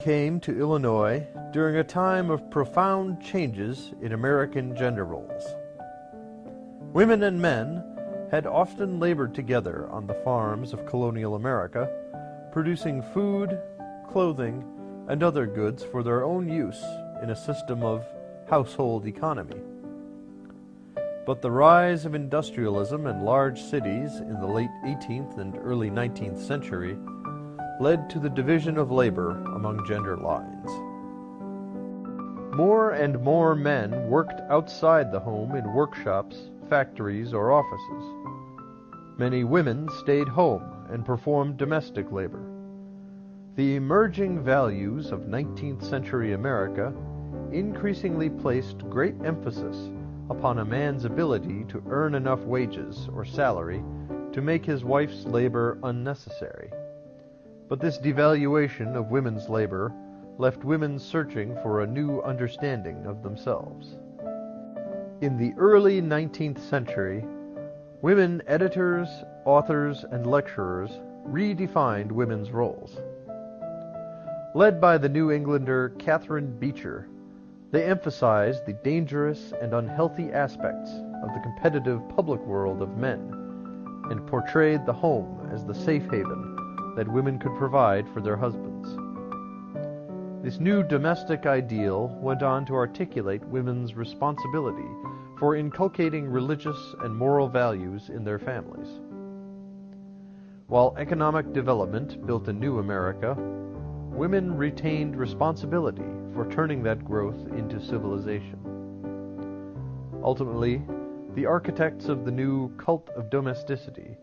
came to Illinois during a time of profound changes in American gender roles. Women and men had often labored together on the farms of colonial America, producing food, clothing, and other goods for their own use in a system of household economy. But the rise of industrialism and large cities in the late 18th and early 19th century led to the division of labor among gender lines. More and more men worked outside the home in workshops, factories, or offices. Many women stayed home and performed domestic labor. The emerging values of 19th century America increasingly placed great emphasis upon a man's ability to earn enough wages or salary to make his wife's labor unnecessary. But this devaluation of women's labor left women searching for a new understanding of themselves. In the early 19th century, women editors, authors, and lecturers redefined women's roles. Led by the New Englander Catherine Beecher, they emphasized the dangerous and unhealthy aspects of the competitive public world of men and portrayed the home as the safe haven that women could provide for their husbands. This new domestic ideal went on to articulate women's responsibility for inculcating religious and moral values in their families. While economic development built a new America, women retained responsibility for turning that growth into civilization. Ultimately, the architects of the new cult of domesticity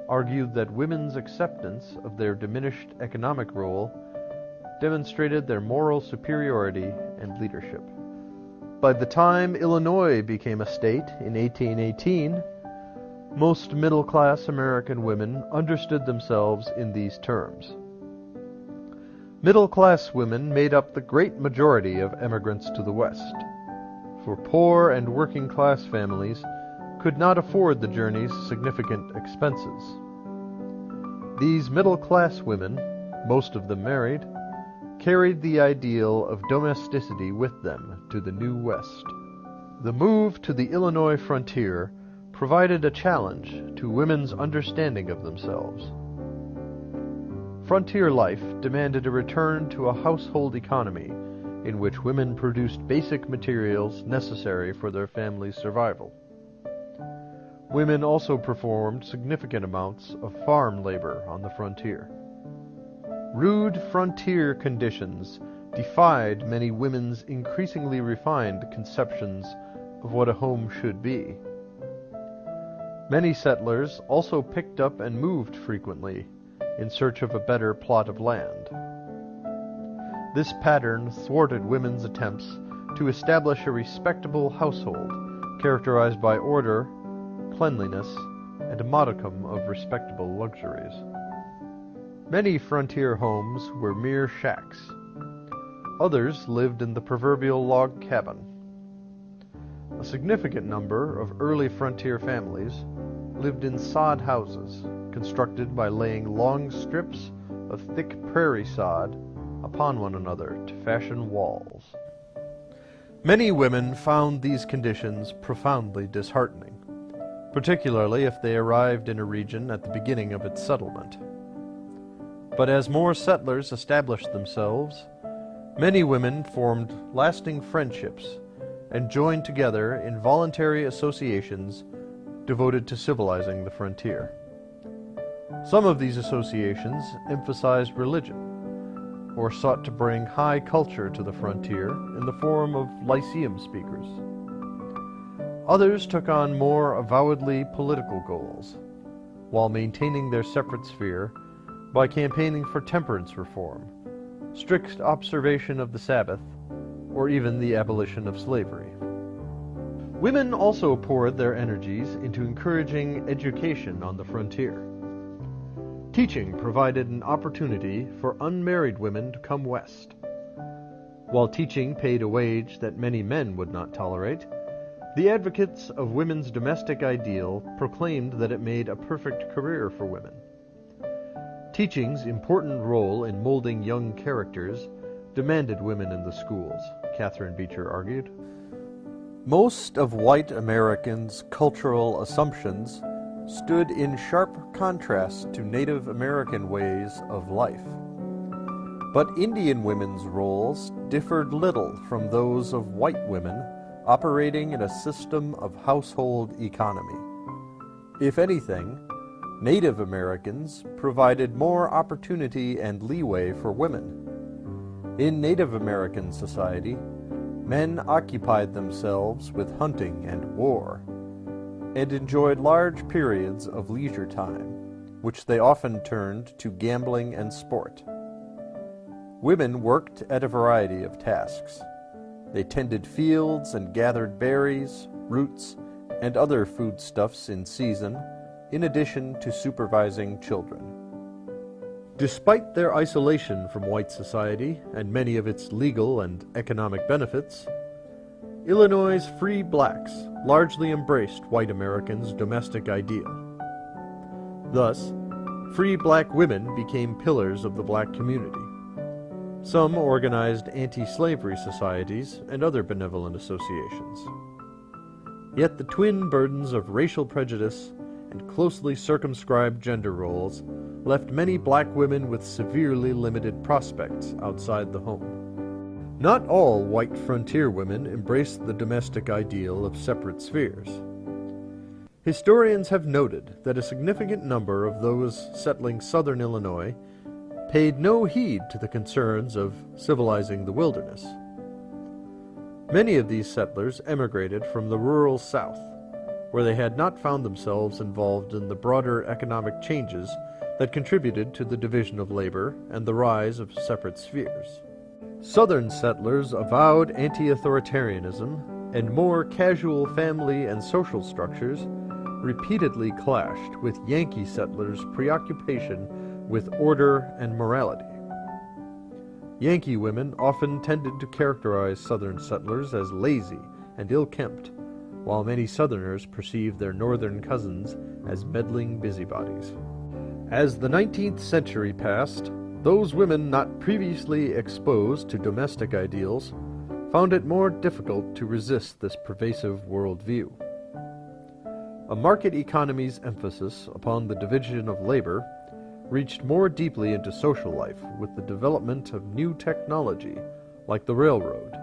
argued that women's acceptance of their diminished economic role demonstrated their moral superiority and leadership. By the time Illinois became a state in 1818, most middle-class American women understood themselves in these terms. Middle-class women made up the great majority of emigrants to the West, for poor and working-class families could not afford the journey's significant expenses. These middle-class women, most of them married, carried the ideal of domesticity with them to the New West. The move to the Illinois frontier provided a challenge to women's understanding of themselves. Frontier life demanded a return to a household economy in which women produced basic materials necessary for their family's survival. Women also performed significant amounts of farm labor on the frontier. Rude frontier conditions defied many women's increasingly refined conceptions of what a home should be. Many settlers also picked up and moved frequently in search of a better plot of land. This pattern thwarted women's attempts to establish a respectable household characterized by order, cleanliness, and a modicum of respectable luxuries. Many frontier homes were mere shacks. Others lived in the proverbial log cabin. A significant number of early frontier families lived in sod houses, constructed by laying long strips of thick prairie sod upon one another to fashion walls. Many women found these conditions profoundly disheartening, particularly if they arrived in a region at the beginning of its settlement. But as more settlers established themselves, many women formed lasting friendships and joined together in voluntary associations devoted to civilizing the frontier. Some of these associations emphasized religion, or sought to bring high culture to the frontier in the form of lyceum speakers. Others took on more avowedly political goals, while maintaining their separate sphere by campaigning for temperance reform, strict observation of the Sabbath, or even the abolition of slavery. Women also poured their energies into encouraging education on the frontier. Teaching provided an opportunity for unmarried women to come west. While teaching paid a wage that many men would not tolerate, the advocates of women's domestic ideal proclaimed that it made a perfect career for women. Teaching's important role in molding young characters demanded women in the schools, Catherine Beecher argued. Most of white Americans' cultural assumptions stood in sharp contrast to Native American ways of life. But Indian women's roles differed little from those of white women operating in a system of household economy. If anything, Native Americans provided more opportunity and leeway for women. In Native American society, men occupied themselves with hunting and war, and enjoyed large periods of leisure time, which they often turned to gambling and sport. Women worked at a variety of tasks. They tended fields and gathered berries, roots, and other foodstuffs in season, in addition to supervising children. Despite their isolation from white society and many of its legal and economic benefits, Illinois' free blacks largely embraced white Americans' domestic ideal. Thus, free black women became pillars of the black community. Some organized anti-slavery societies and other benevolent associations. Yet the twin burdens of racial prejudice and closely circumscribed gender roles left many black women with severely limited prospects outside the home. Not all white frontier women embraced the domestic ideal of separate spheres. Historians have noted that a significant number of those settling southern Illinois paid no heed to the concerns of civilizing the wilderness. Many of these settlers emigrated from the rural South, where they had not found themselves involved in the broader economic changes that contributed to the division of labor and the rise of separate spheres. Southern settlers avowed anti-authoritarianism, and more casual family and social structures repeatedly clashed with Yankee settlers' preoccupation with order and morality. Yankee women often tended to characterize Southern settlers as lazy and ill-kempt, while many Southerners perceived their Northern cousins as meddling busybodies. As the 19th century passed, those women not previously exposed to domestic ideals found it more difficult to resist this pervasive worldview. A market economy's emphasis upon the division of labor reached more deeply into social life with the development of new technology like the railroad,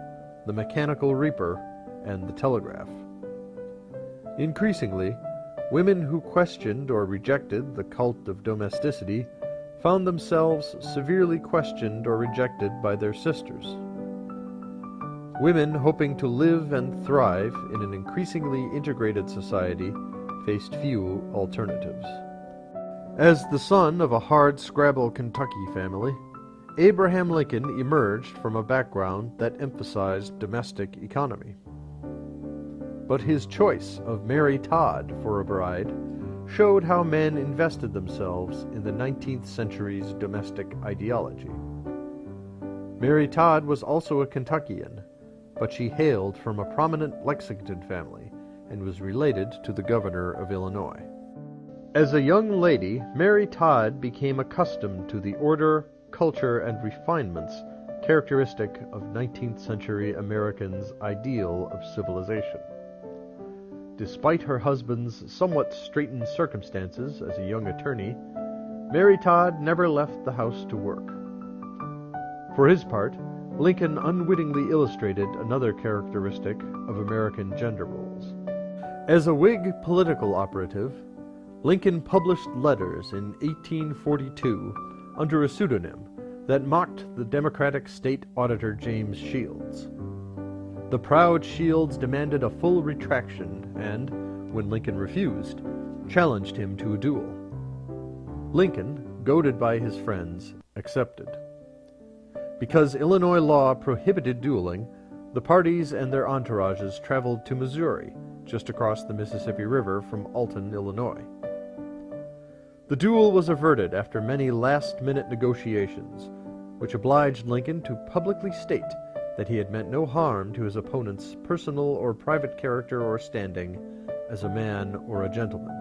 the mechanical reaper, and the telegraph. Increasingly, women who questioned or rejected the cult of domesticity found themselves severely questioned or rejected by their sisters. Women hoping to live and thrive in an increasingly integrated society faced few alternatives. As the son of a hard-scrabble Kentucky family, Abraham Lincoln emerged from a background that emphasized domestic economy. But his choice of Mary Todd for a bride showed how men invested themselves in the 19th century's domestic ideology. Mary Todd was also a Kentuckian, but she hailed from a prominent Lexington family and was related to the governor of Illinois. As a young lady, Mary Todd became accustomed to the order, culture, and refinements characteristic of 19th century Americans' ideal of civilization. Despite her husband's somewhat straitened circumstances as a young attorney, Mary Todd never left the house to work. For his part, Lincoln unwittingly illustrated another characteristic of American gender roles. As a Whig political operative, Lincoln published letters in 1842 under a pseudonym that mocked the Democratic State Auditor James Shields. The proud Shields demanded a full retraction and, when Lincoln refused, challenged him to a duel. Lincoln, goaded by his friends, accepted. Because Illinois law prohibited dueling, the parties and their entourages traveled to Missouri, just across the Mississippi River from Alton, Illinois. The duel was averted after many last-minute negotiations, which obliged Lincoln to publicly state that he had meant no harm to his opponent's personal or private character or standing as a man or a gentleman.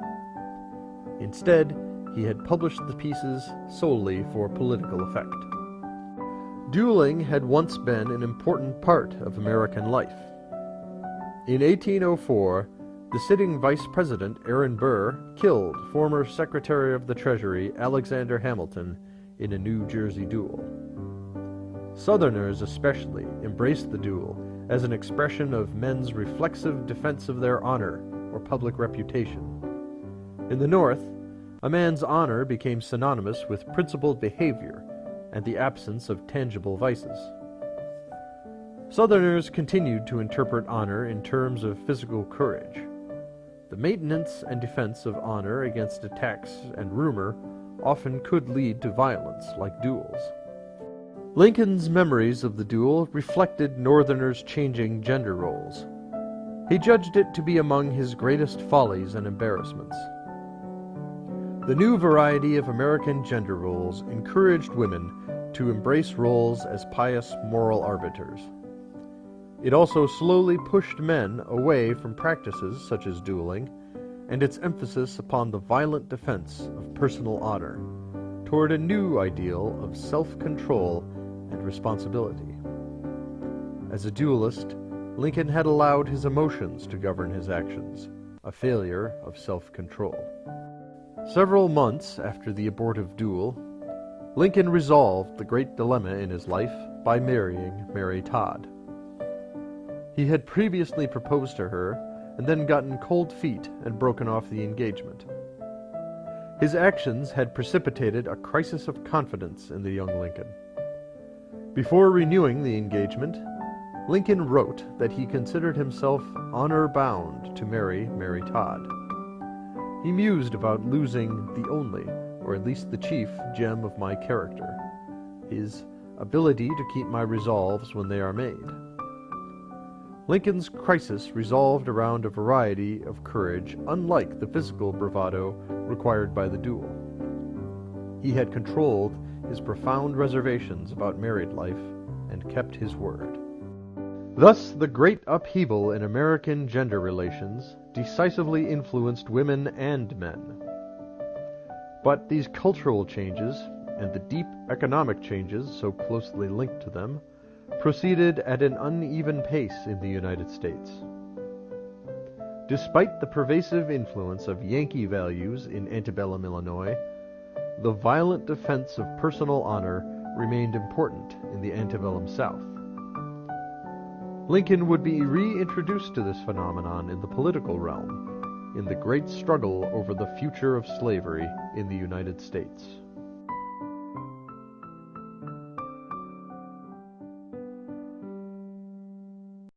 Instead, he had published the pieces solely for political effect. Dueling had once been an important part of American life. In 1804, the sitting Vice President Aaron Burr killed former Secretary of the Treasury Alexander Hamilton in a New Jersey duel. Southerners especially embraced the duel as an expression of men's reflexive defense of their honor or public reputation. In the North, a man's honor became synonymous with principled behavior and the absence of tangible vices. Southerners continued to interpret honor in terms of physical courage. The maintenance and defense of honor against attacks and rumor often could lead to violence, like duels. Lincoln's memories of the duel reflected Northerners' changing gender roles. He judged it to be among his greatest follies and embarrassments. The new variety of American gender roles encouraged women to embrace roles as pious moral arbiters. It also slowly pushed men away from practices such as dueling and its emphasis upon the violent defense of personal honor toward a new ideal of self-control and responsibility. As a duelist, Lincoln had allowed his emotions to govern his actions, a failure of self-control. Several months after the abortive duel, Lincoln resolved the great dilemma in his life by marrying Mary Todd. He had previously proposed to her and then gotten cold feet and broken off the engagement. His actions had precipitated a crisis of confidence in the young Lincoln. Before renewing the engagement, Lincoln wrote that he considered himself honor-bound to marry Mary Todd. He mused about losing the only, or at least the chief, gem of my character, his ability to keep my resolves when they are made. Lincoln's crisis resolved around a variety of courage unlike the physical bravado required by the duel. He had controlled his profound reservations about married life and kept his word. Thus, the great upheaval in American gender relations decisively influenced women and men. But these cultural changes, and the deep economic changes so closely linked to them, proceeded at an uneven pace in the United States. Despite the pervasive influence of Yankee values in antebellum Illinois, the violent defense of personal honor remained important in the antebellum South. Lincoln would be reintroduced to this phenomenon in the political realm, in the great struggle over the future of slavery in the United States.